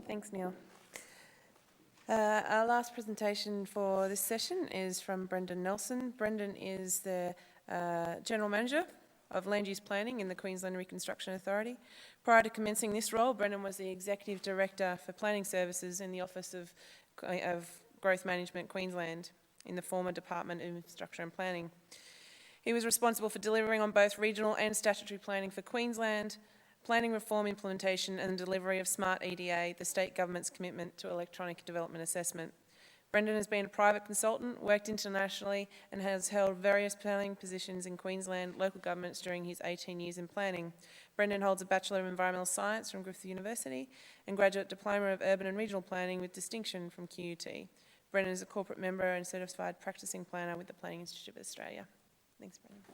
Thanks, Neil. Our last presentation for this session is from Brendon Nelson. Brendon is the General Manager of Land Use Planning in the Queensland Reconstruction Authority. Prior to commencing this role, Brendon was the Executive Director for Planning Services in the Office of Growth Management Queensland in the former Department of Infrastructure and Planning. He was responsible for delivering on both regional and statutory planning for Queensland, planning reform implementation and delivery of Smart EDA, the state government's commitment to electronic development assessment. Brendon has been a private consultant, worked internationally and has held various planning positions in Queensland local governments during his 18 years in planning. Brendon holds a Bachelor of Environmental Science from Griffith University and Graduate Diploma of Urban and Regional Planning with distinction from QUT. Brendon is a corporate member and certified practicing planner with the Planning Institute of Australia. Thanks, Brendon.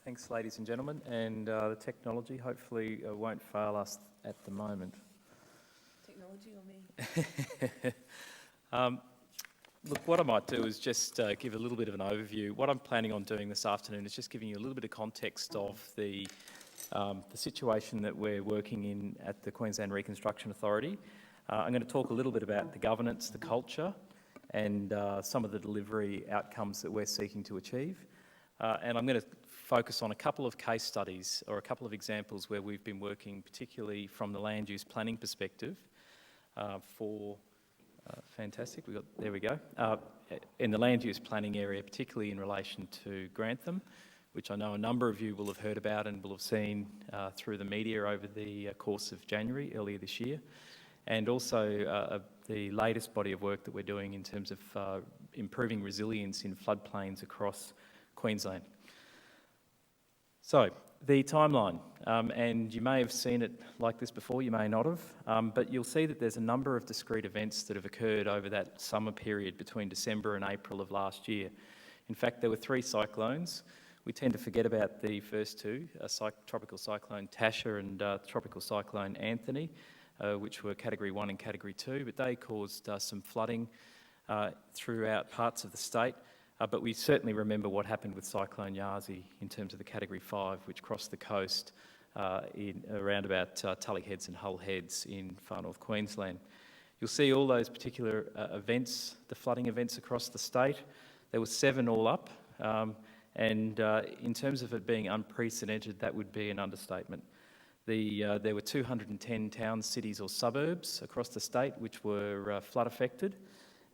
Thanks, ladies and gentlemen, and the technology hopefully won't fail us at the moment. Technology or me? Look, what I might do is just give a little bit of an overview. What I'm planning on doing this afternoon is just giving you a little bit of context of the situation that we're working in at the Queensland Reconstruction Authority. I'm going to talk a little bit about the governance, the culture, and some of the delivery outcomes that we're seeking to achieve. And I'm going to focus on a couple of case studies or a couple of examples where we've been working particularly from the land use planning perspective fantastic, there we go, in the land use planning area, particularly in relation to Grantham, which I know a number of you will have heard about and will have seen through the media over the course of January, earlier this year, and also the latest body of work that we're doing in terms of improving resilience in floodplains across Queensland. So, the timeline, and you may have seen it like this before, you may not have, but you'll see that there's a number of discrete events that have occurred over that summer period between December and April of last year. In fact, there were 3 cyclones. We tend to forget about the first 2, Tropical Cyclone Tasha and Tropical Cyclone Anthony, which were Category 1 and Category 2, but they caused some flooding throughout parts of the state. But we certainly remember what happened with Cyclone Yasi in terms of the Category 5, which crossed the coast around about Tully Heads and Hull Heads in far north Queensland. You'll see all those particular events, the flooding events across the state. There were 7 all up, and in terms of it being unprecedented, that would be an understatement. There were 210 towns, cities or suburbs across the state which were flood affected,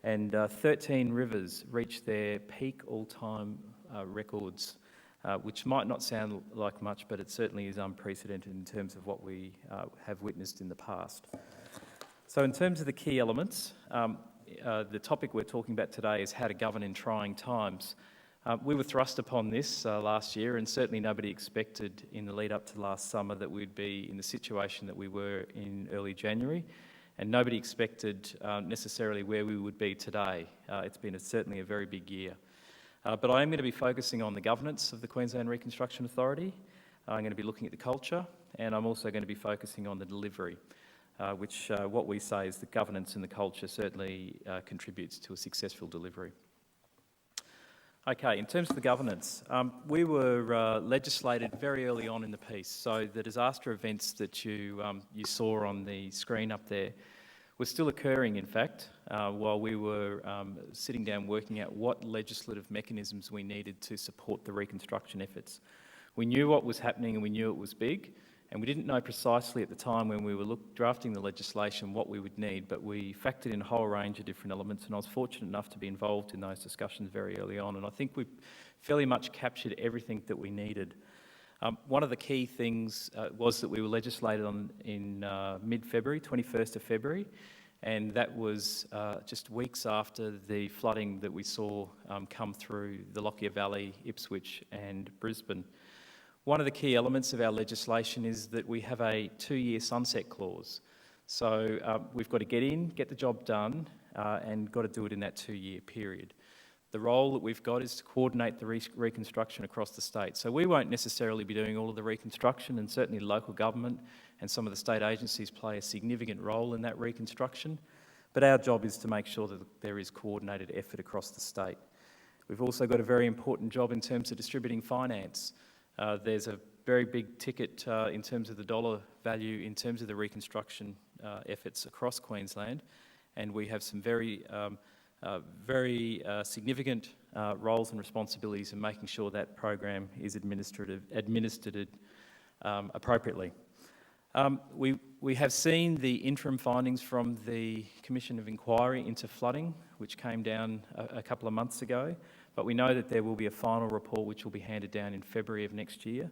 and 13 rivers reached their peak all-time records, which might not sound like much, but it certainly is unprecedented in terms of what we have witnessed in the past. So in terms of the key elements, the topic we're talking about today is how to govern in trying times. We were thrust upon this last year, and certainly nobody expected in the lead up to last summer that we'd be in the situation that we were in early January. And nobody expected necessarily where we would be today. It's been certainly a very big year. But I am going to be focusing on the governance of the Queensland Reconstruction Authority. I'm going to be looking at the culture, and I'm also going to be focusing on the delivery, which what we say is the governance and the culture certainly contributes to a successful delivery. Okay, in terms of the governance, we were legislated very early on in the piece, so the disaster events that you saw on the screen up there were still occurring, in fact, while we were sitting down working out what legislative mechanisms we needed to support the reconstruction efforts. We knew what was happening and we knew it was big, and we didn't know precisely at the time when we were drafting the legislation what we would need, but we factored in a whole range of different elements, and I was fortunate enough to be involved in those discussions very early on, and I think we fairly much captured everything that we needed. One of the key things was that we were legislated on in mid-February, 21st of February, and that was just weeks after the flooding that we saw come through the Lockyer Valley, Ipswich and Brisbane. One of the key elements of our legislation is that we have a 2-year sunset clause. So we've got to get in, get the job done, and got to do it in that 2-year period. The role that we've got is to coordinate the reconstruction across the state. So we won't necessarily be doing all of the reconstruction, and certainly local government and some of the state agencies play a significant role in that reconstruction. But our job is to make sure that there is coordinated effort across the state. We've also got a very important job in terms of distributing finance. There's a very big ticket in terms of the dollar value, in terms of the reconstruction efforts across Queensland, and we have some very significant roles and responsibilities in making sure that program is administered appropriately. We have seen the interim findings from the Commission of Inquiry into Flooding, which came down a couple of months ago, but we know that there will be a final report which will be handed down in February of next year,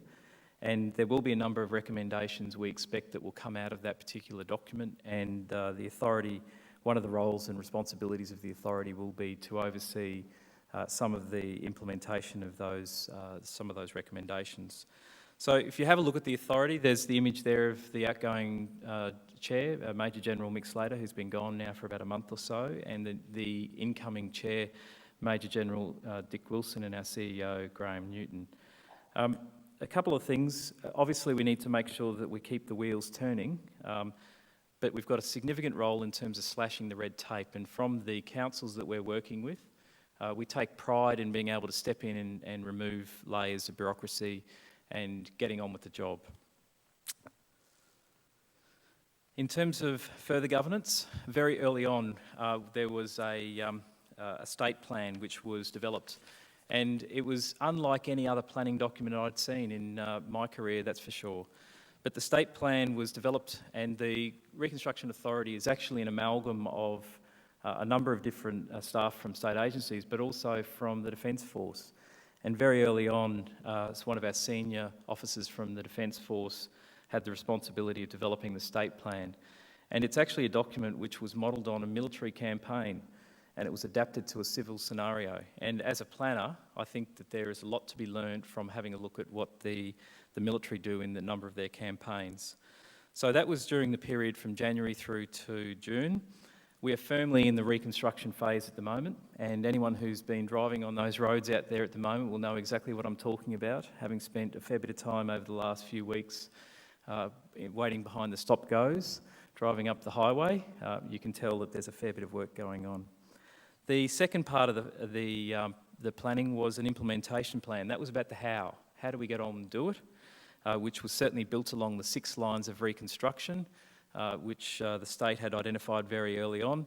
and there will be a number of recommendations we expect that will come out of that particular document, and the authority, one of the roles and responsibilities of the authority will be to oversee some of the implementation of those, some of those recommendations. So if you have a look at the authority, there's the image there of the outgoing chair, Major General Mick Slater, who's been gone now for about a month or so, and the incoming chair, Major General Dick Wilson, and our CEO, Graham Newton. A couple of things. Obviously, we need to make sure that we keep the wheels turning, but we've got a significant role in terms of slashing the red tape, and from the councils that we're working with, we take pride in being able to step in and remove layers of bureaucracy and getting on with the job. In terms of further governance, very early on there was a state plan which was developed, and it was unlike any other planning document I'd seen in my career, that's for sure. But the state plan was developed, and the Reconstruction Authority is actually an amalgam of a number of different staff from state agencies, but also from the Defence Force. And very early on, one of our senior officers from the Defence Force had the responsibility of developing the state plan. And it's actually a document which was modelled on a military campaign, and it was adapted to a civil scenario. And as a planner, I think that there is a lot to be learned from having a look at what the military do in the number of their campaigns. So that was during the period from January through to June. We are firmly in the reconstruction phase at the moment, and anyone who's been driving on those roads out there at the moment will know exactly what I'm talking about, having spent a fair bit of time over the last few weeks waiting behind the stop-goes, driving up the highway. You can tell that there's a fair bit of work going on. The second part of the planning was an implementation plan. That was about the how. How do we get on and do it? Which was certainly built along the 6 lines of reconstruction, which the state had identified very early on.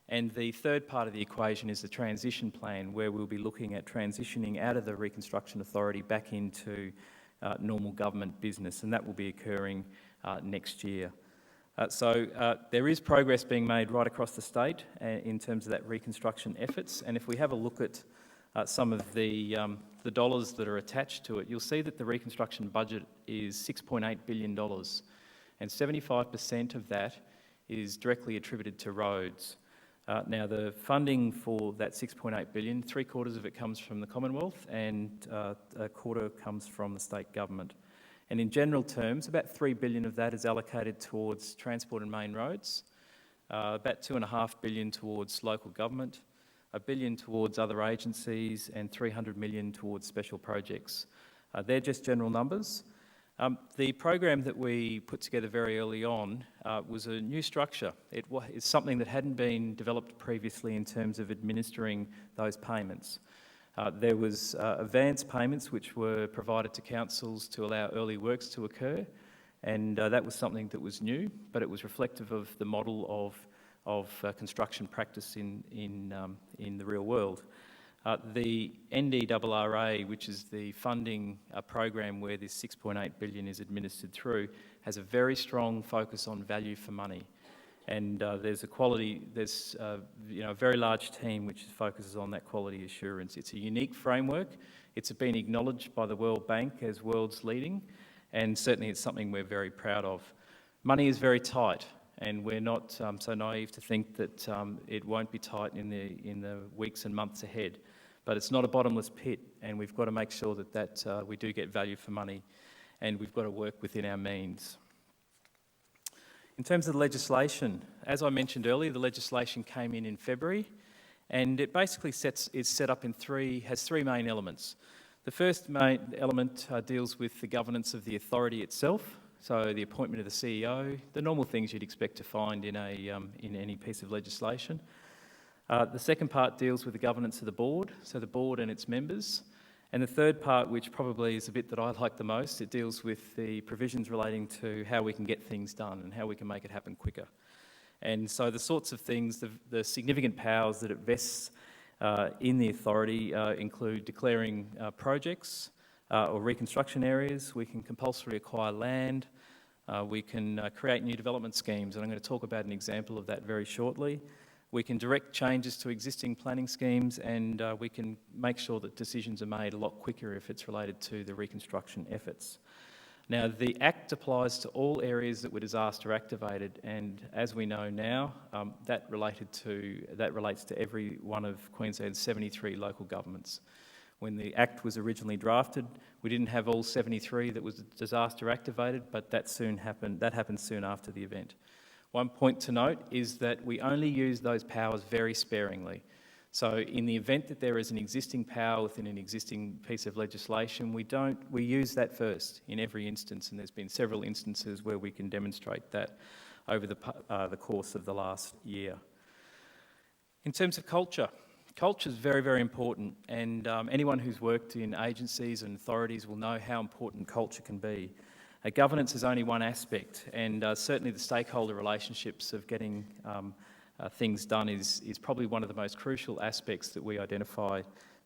And the third part of the equation is the transition plan, where we'll be looking at transitioning out of the Reconstruction Authority back into normal government business, and that will be occurring next year. So there is progress being made right across the state in terms of that reconstruction efforts, and if we have a look at some of the dollars that are attached to it, you'll see that the reconstruction budget is $6.8 billion. And 75% of that is directly attributed to roads. Now, the funding for that $6.8 billion, 3/4 of it comes from the Commonwealth, and a quarter comes from the state government. And in general terms, about $3 billion of that is allocated towards transport and main roads, about $2.5 billion towards local government, $1 billion towards other agencies, and $300 million towards special projects. They're just general numbers. The program that we put together very early on was a new structure. It's something that hadn't been developed previously in terms of administering those payments. There was advance payments which were provided to councils to allow early works to occur, and that was something that was new, but it was reflective of the model of construction practice in the real world. The NDRRA, which is the funding program where this $6.8 billion is administered through, has a very strong focus on value for money. And there's a very large team which focuses on that quality assurance. It's a unique framework. It's been acknowledged by the World Bank as world's leading, and certainly it's something we're very proud of. Money is very tight, and we're not so naive to think that it won't be tight in the weeks and months ahead. But it's not a bottomless pit, and we've got to make sure that we do get value for money, and we've got to work within our means. In terms of the legislation, as I mentioned earlier, the legislation came in February, and it basically is set up has three main elements. The first main element deals with the governance of the authority itself, so the appointment of the CEO, the normal things you'd expect to find in any piece of legislation. The second part deals with the governance of the board, so the board and its members, And the third part, which probably is the bit that I like the most, it deals with the provisions relating to how we can get things done and how we can make it happen quicker. And so the sorts of things, the significant powers that it vests in the authority include declaring projects or reconstruction areas. We can compulsorily acquire land. We can create new development schemes, and I'm going to talk about an example of that very shortly. We can direct changes to existing planning schemes, and we can make sure that decisions are made a lot quicker if it's related to the reconstruction efforts. Now, the Act applies to all areas that were disaster activated, and as we know now, that relates to every one of Queensland's 73 local governments. When the Act was originally drafted, we didn't have all 73 that was disaster activated, but that happened soon after the event. One point to note is that we only use those powers very sparingly. So in the event that there is an existing power within an existing piece of legislation, we use that first in every instance, and there's been several instances where we can demonstrate that over the course of the last year. In terms of culture is very, very important, and anyone who's worked in agencies and authorities will know how important culture can be. Governance is only one aspect, and certainly the stakeholder relationships of getting things done is probably one of the most crucial aspects that we identified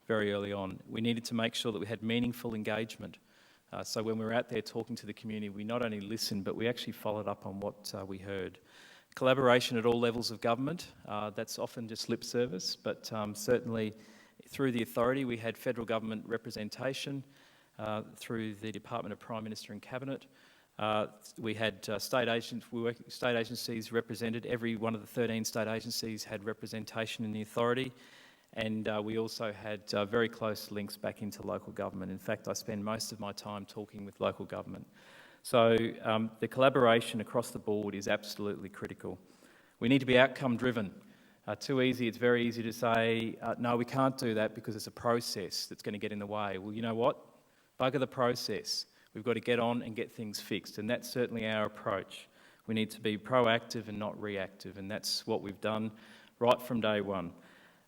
very early on. We needed to make sure that we had meaningful engagement. So when we were out there talking to the community, we not only listened, but we actually followed up on what we heard. Collaboration at all levels of government, that's often just lip service, but certainly through the authority we had federal government representation, through the Department of Prime Minister and Cabinet. We had state agencies represented. Every one of the 13 state agencies had representation in the authority, and we also had very close links back into local government. In fact, I spend most of my time talking with local government. So the collaboration across the board is absolutely critical. We need to be outcome driven. It's very easy to say, no, we can't do that because it's a process that's going to get in the way. Well, you know what? Bugger the process. We've got to get on and get things fixed, and that's certainly our approach. We need to be proactive and not reactive, and that's what we've done right from day one.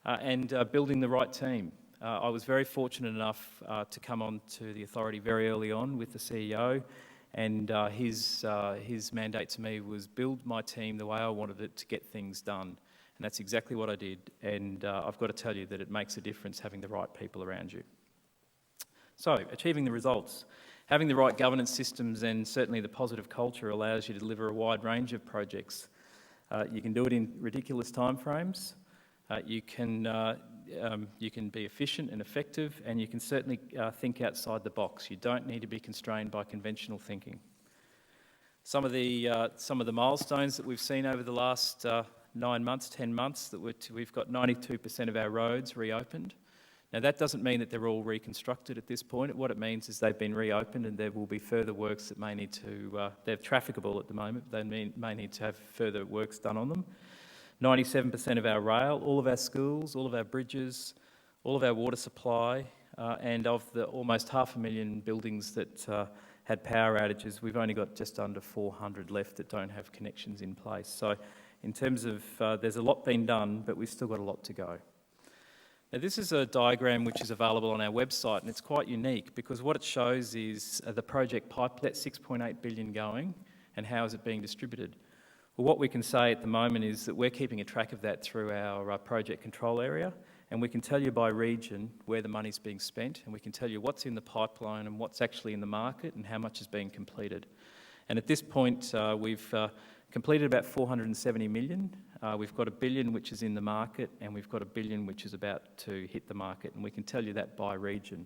And building the right team. I was very fortunate enough to come on to the authority very early on with the CEO, and his mandate to me was build my team the way I wanted it to get things done. And that's exactly what I did, and I've got to tell you that it makes a difference having the right people around you. So, achieving the results. Having the right governance systems and certainly the positive culture allows you to deliver a wide range of projects. You can do it in ridiculous timeframes. You can be efficient and effective, and you can certainly think outside the box. You don't need to be constrained by conventional thinking. Some of the milestones that we've seen over the last 9 months, 10 months, that we've got 92% of our roads reopened. Now, that doesn't mean that they're all reconstructed at this point. What it means is they've been reopened, and there will be further works that may need to... they're trafficable at the moment. They may need to have further works done on them. 97% of our rail, all of our schools, all of our bridges, all of our water supply, and of the almost 500,000 buildings that had power outages, we've only got just under 400 left that don't have connections in place. So in terms of... there's a lot been done, but we've still got a lot to go. Now, this is a diagram which is available on our website, and it's quite unique because what it shows is the project pipe, that 6.8 billion going, and how is it being distributed. Well, what we can say at the moment is that we're keeping a track of that through our project control area, and we can tell you by region where the money's being spent, and we can tell you what's in the pipeline and what's actually in the market and how much is being completed. And at this point, we've completed about 470 million. We've got $1 billion which is in the market, and we've got $1 billion which is about to hit the market, and we can tell you that by region.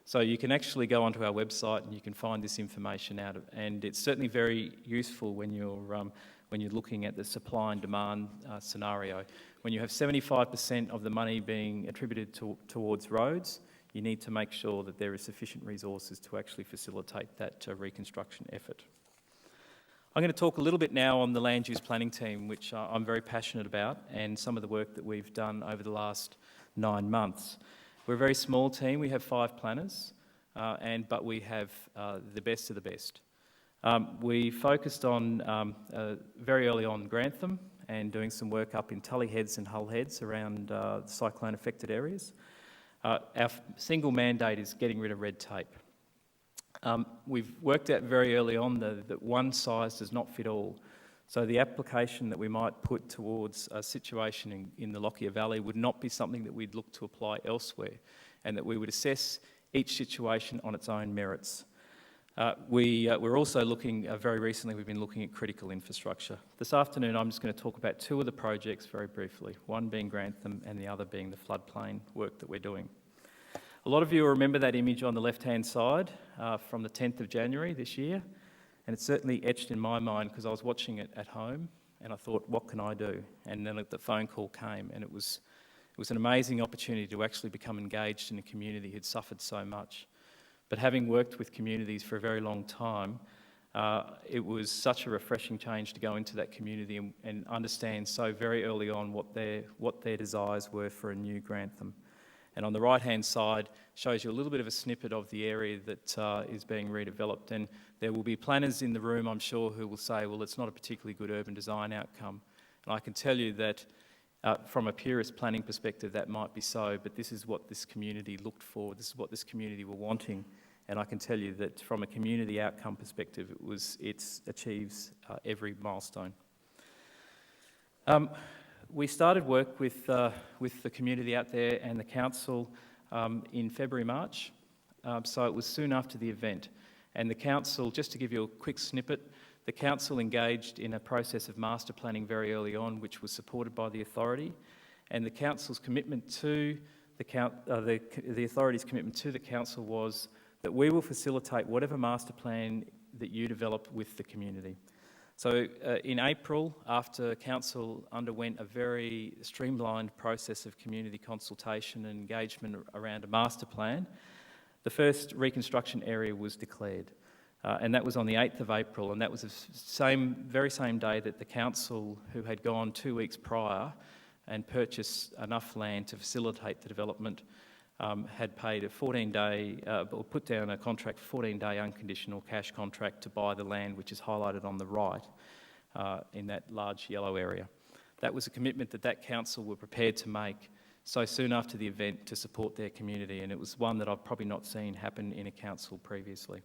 So you can actually go onto our website and you can find this information out, and it's certainly very useful when you're looking at the supply and demand scenario. When you have 75% of the money being attributed towards roads, you need to make sure that there is sufficient resources to actually facilitate that reconstruction effort. I'm going to talk a little bit now on the land use planning team, which I'm very passionate about, and some of the work that we've done over the last 9 months. We're a very small team. We have 5 planners, but we have the best of the best. We focused on, very early on, Grantham, and doing some work up in Tully Heads and Hull Heads around cyclone-affected areas. single mandate is getting rid of red tape. We've worked out very early on that one size does not fit all. So the application that we might put towards a situation in the Lockyer Valley would not be something that we'd look to apply elsewhere, and that we would assess each situation on its own merits. We're also looking, very recently we've been looking at critical infrastructure. This afternoon I'm just going to talk about two of the projects very briefly, one being Grantham and the other being the floodplain work that we're doing. A lot of you will remember that image on the left-hand side from the 10th of January this year, and it's certainly etched in my mind because I was watching it at home and I thought, what can I do? And then the phone call came, and it was an amazing opportunity to actually become engaged in a community who'd suffered so much. But having worked with communities for a very long time, it was such a refreshing change to go into that community and understand so very early on what their desires were for a new Grantham. And on the right-hand side shows you a little bit of a snippet of the area that is being redeveloped. And there will be planners in the room, I'm sure, who will say, well, it's not a particularly good urban design outcome. And I can tell you that from a purist planning perspective, that might be so, but this is what this community looked for, this is what this community were wanting. And I can tell you that from a community outcome perspective, it achieves every milestone. We started work with the community out there and the council in February, March, so it was soon after the event. And the council, just to give you a quick snippet, the council engaged in a process of master planning very early on, which was supported by the authority, and the council's commitment to the authority's commitment to the council was that we will facilitate whatever master plan that you develop with the community. So in April, after council underwent a very streamlined process of community consultation and engagement around a master plan, the first reconstruction area was declared. And that was on the 8th of April, and that was the very same day that the council, who had gone 2 weeks prior and purchased enough land to facilitate the development, had paid a 14-day, or put down a contract for 14-day unconditional cash contract to buy the land, which is highlighted on the right in that large yellow area. That was a commitment that council were prepared to make so soon after the event to support their community, and it was one that I've probably not seen happen in a council previously.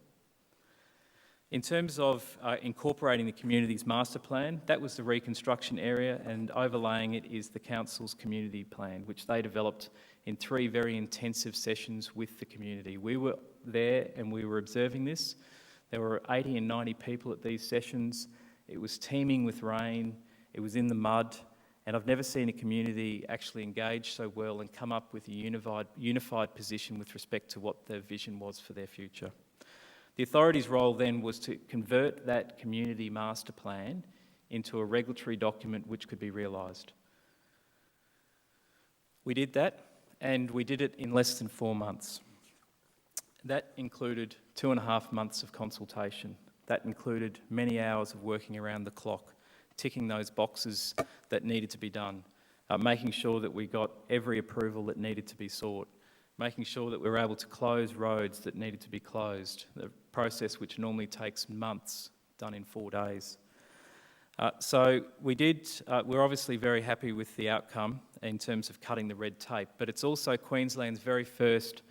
In terms of incorporating the community's master plan, that was the reconstruction area, and overlaying it is the council's community plan, which they developed in 3 very intensive sessions with the community. We were there and we were observing this. There were 80 and 90 people at these sessions. It was teeming with rain, it was in the mud, and I've never seen a community actually engage so well and come up with a unified position with respect to what their vision was for their future. The authority's role then was to convert that community master plan into a regulatory document which could be realised. We did that, and we did it in less than 4 months. That included 2.5 months of consultation. That included many hours of working around the clock, ticking those boxes that needed to be done, making sure that we got every approval that needed to be sought, making sure that we were able to close roads that needed to be closed, the process which normally takes months, done in 4 days. So we're obviously very happy with the outcome in terms of cutting the red tape, but it's also Queensland's very first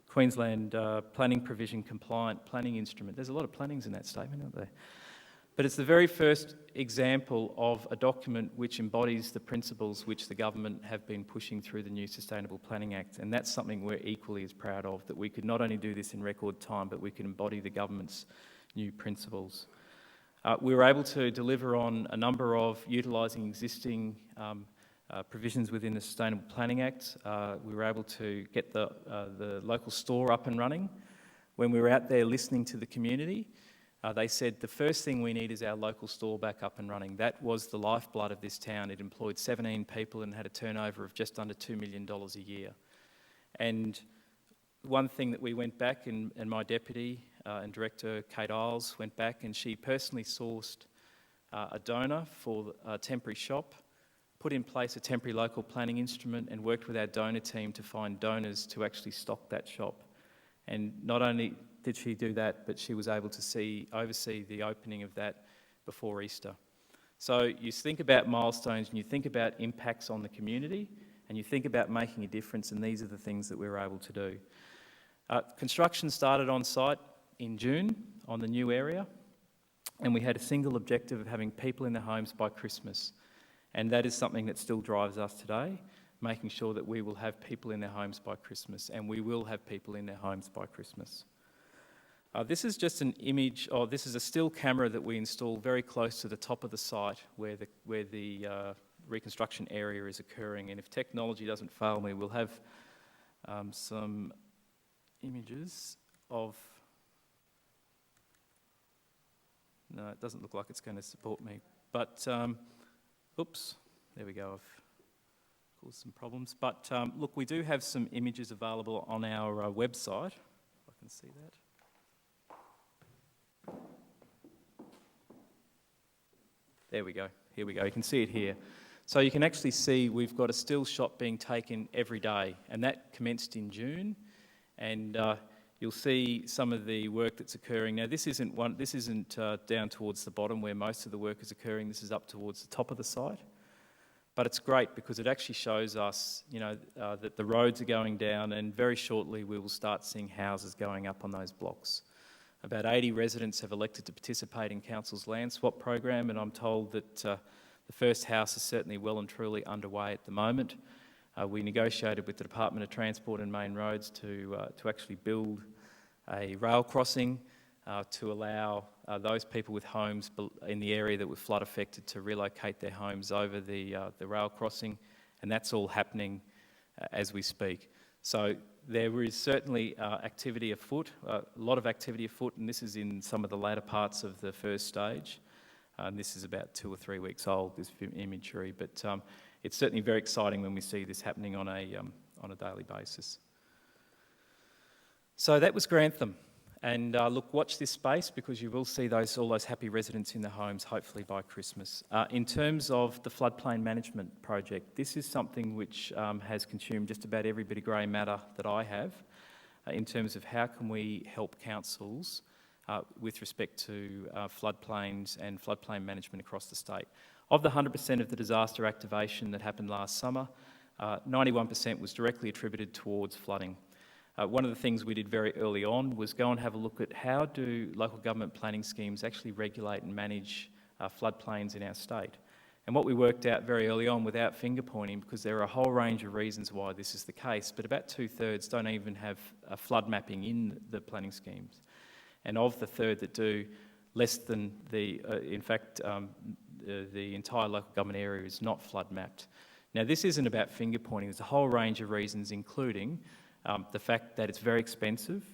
Queensland planning provision compliant planning instrument. There's a lot of plannings in that statement, aren't there? But it's the very first example of a document which embodies the principles which the government have been pushing through the new Sustainable Planning Act, and that's something we're equally as proud of, that we could not only do this in record time, but we could embody the government's new principles. We were able to deliver on a number of utilising existing provisions within the Sustainable Planning Act. We were able to get the local store up and running. When we were out there listening to the community, they said the first thing we need is our local store back up and running. That was the lifeblood of this town. It employed 17 people and had a turnover of just under $2 million a year. And one thing that we went back, and my deputy and director, Kate Isles, went back and she personally sourced a donor for a temporary shop, put in place a temporary local planning instrument and worked with our donor team to find donors to actually stock that shop. And not only did she do that, but she was able to oversee the opening of that before Easter. So you think about milestones and you think about impacts on the community, and you think about making a difference, and these are the things that we were able to do. Construction started on site in June on the new area, and we had a single objective of having people in their homes by Christmas. And that is something that still drives us today, making sure that we will have people in their homes by Christmas, and we will have people in their homes by Christmas. This is just an image, this is a still camera that we installed very close to the top of the site where the reconstruction area is occurring. And if technology doesn't fail me, we'll have some images of... No, it doesn't look like it's going to support me. But, oops, there we go. I've caused some problems. But look, we do have some images available on our website. If I can see that. There we go. Here we go. You can see it here. So you can actually see we've got a still shot being taken every day, and that commenced in June. And you'll see some of the work that's occurring. Now, this isn't down towards the bottom where most of the work is occurring. This is up towards the top of the site. But it's great because it actually shows us, that the roads are going down, and very shortly we will start seeing houses going up on those blocks. About 80 residents have elected to participate in Council's land swap program, and I'm told that the first house is certainly well and truly underway at the moment. We negotiated with the Department of Transport and Main Roads to actually build a rail crossing to allow those people with homes in the area that were flood affected to relocate their homes over the rail crossing, and that's all happening as we speak. So there is certainly activity afoot, a lot of activity afoot, and this is in some of the latter parts of the first stage. This is about 2 or 3 weeks old, this imagery, but it's certainly very exciting when we see this happening on a daily basis. So that was Grantham. And look, watch this space because you will see all those happy residents in their homes, hopefully by Christmas. In terms of the Floodplain Management project, this is something which has consumed just about every bit of grey matter that I have in terms of how can we help councils with respect to floodplains and floodplain management across the state. Of the 100% of the disaster activation that happened last summer, 91% was directly attributed towards flooding. One of the things we did very early on was go and have a look at how do local government planning schemes actually regulate and manage floodplains in our state. And what we worked out very early on, without finger pointing, because there are a whole range of reasons why this is the case, but about 2/3 don't even have flood mapping in the planning schemes. And of the third that do, less than the entire local government area is not flood mapped. Now, this isn't about finger pointing. There's a whole range of reasons, including the fact that it's very expensive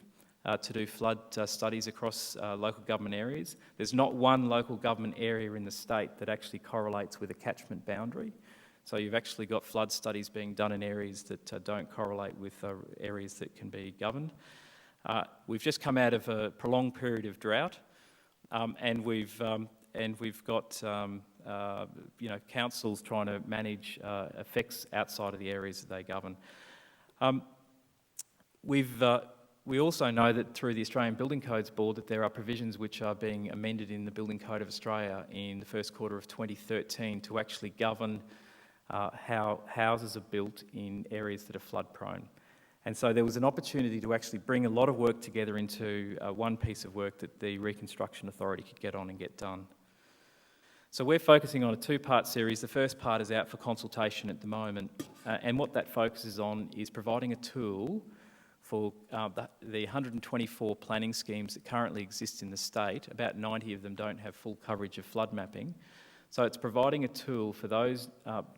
to do flood studies across local government areas. There's not one local government area in the state that actually correlates with a catchment boundary. So you've actually got flood studies being done in areas that don't correlate with areas that can be governed. We've just come out of a prolonged period of drought, and we've got councils trying to manage effects outside of the areas that they govern. We also know that through the Australian Building Codes Board that there are provisions which are being amended in the Building Code of Australia in the first quarter of 2013 to actually govern how houses are built in areas that are flood prone. And so there was an opportunity to actually bring a lot of work together into one piece of work that the Reconstruction Authority could get on and get done. So we're focusing on a 2-part series. The first part is out for consultation at the moment, and what that focuses on is providing a tool for the 124 planning schemes that currently exist in the state. About 90 of them don't have full coverage of flood mapping. So it's providing a tool for those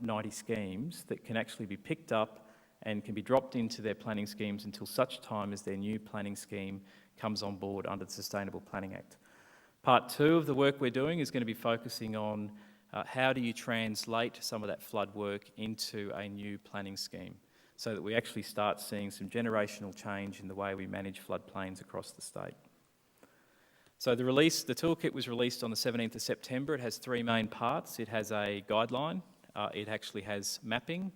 90 schemes that can actually be picked up and can be dropped into their planning schemes until such time as their new planning scheme comes on board under the Sustainable Planning Act. Part 2 of the work we're doing is going to be focusing on how do you translate some of that flood work into a new planning scheme so that we actually start seeing some generational change in the way we manage floodplains across the state. So the Toolkit was released on the 17th of September. It has 3 main parts. It has a guideline, it actually has mapping,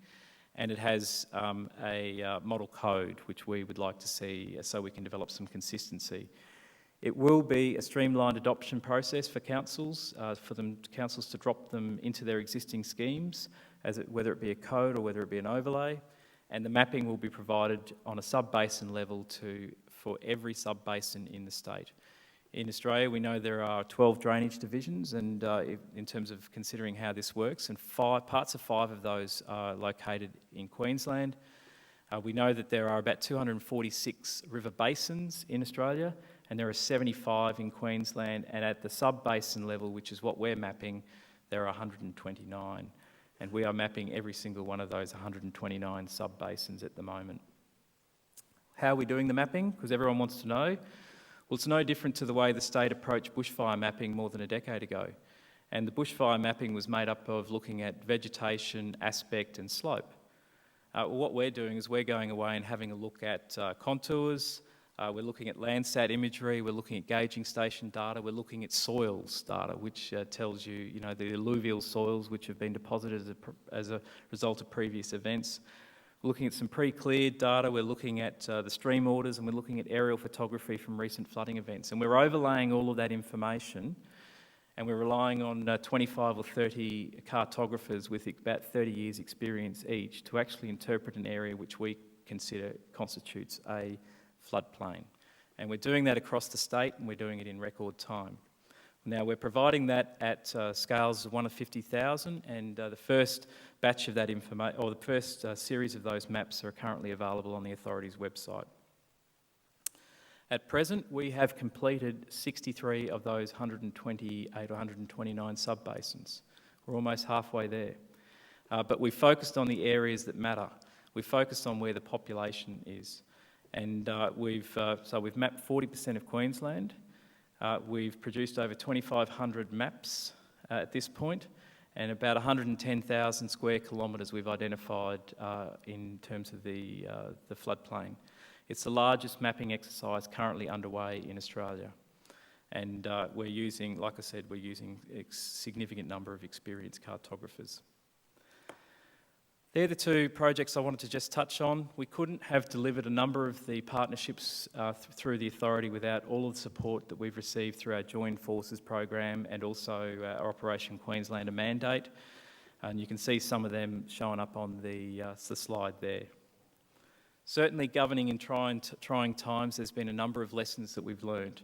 and it has a model code, which we would like to see so we can develop some consistency. It will be a streamlined adoption process for councils, councils to drop them into their existing schemes, whether it be a code or whether it be an overlay, and the mapping will be provided on a sub-basin level for every sub-basin in the state. In Australia, we know there are 12 drainage divisions, and in terms of considering how this works, and parts of 5 of those are located in Queensland. We know that there are about 246 river basins in Australia, and there are 75 in Queensland, and at the sub-basin level, which is what we're mapping, there are 129. And we are mapping every single one of those 129 sub-basins at the moment. How are we doing the mapping? Because everyone wants to know. Well, it's no different to the way the state approached bushfire mapping more than a decade ago. And the bushfire mapping was made up of looking at vegetation, aspect and slope. What we're doing is we're going away and having a look at contours, we're looking at Landsat imagery, we're looking at gauging station data, we're looking at soils data, which tells you, the alluvial soils which have been deposited as a result of previous events. We're looking at some pre-cleared data, we're looking at the stream orders, and we're looking at aerial photography from recent flooding events. And we're overlaying all of that information, and we're relying on 25 or 30 cartographers with about 30 years experience each to actually interpret an area which we consider constitutes a floodplain. And we're doing that across the state, and we're doing it in record time. Now, we're providing that at scales of 1 of 50,000, and the first batch of that information, or the first series of those maps, are currently available on the authority's website. At present, we have completed 63 of those 128 or 129 sub-basins. We're almost halfway there. But we focused on the areas that matter. We focused on where the population is. And we've mapped 40% of Queensland. We've produced over 2,500 maps at this point, and about 110,000 square kilometres we've identified in terms of the floodplain. It's the largest mapping exercise currently underway in Australia. And we're using, like I said, we're using a significant number of experienced cartographers. They're the 2 projects I wanted to just touch on. We couldn't have delivered a number of the partnerships through the authority without all of the support that we've received through our Joint Forces program and also our Operation Queenslander mandate. And you can see some of them showing up on the slide there. Certainly governing in trying times, there's been a number of lessons that we've learned.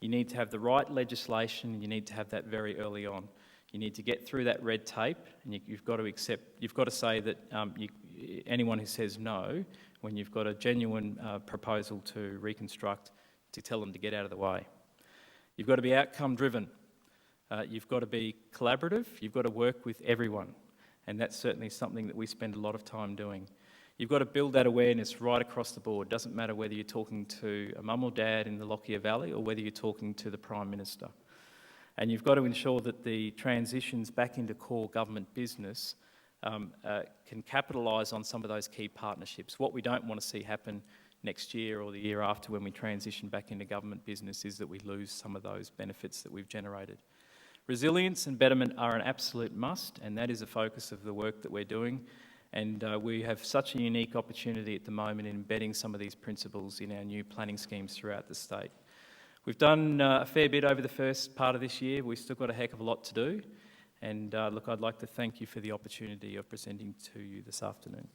You need to have the right legislation, and you need to have that very early on. You need to get through that red tape, and you've got to say that anyone who says no, when you've got a genuine proposal to reconstruct, to tell them to get out of the way. You've got to be outcome driven. You've got to be collaborative. You've got to work with everyone, and that's certainly something that we spend a lot of time doing. You've got to build that awareness right across the board. It doesn't matter whether you're talking to a mum or dad in the Lockyer Valley or whether you're talking to the Prime Minister. And you've got to ensure that the transitions back into core government business can capitalise on some of those key partnerships. What we don't want to see happen next year or the year after when we transition back into government business is that we lose some of those benefits that we've generated. Resilience and betterment are an absolute must, and that is a focus of the work that we're doing. And we have such a unique opportunity at the moment in embedding some of these principles in our new planning schemes throughout the state. We've done a fair bit over the first part of this year. We've still got a heck of a lot to do. And look, I'd like to thank you for the opportunity of presenting to you this afternoon.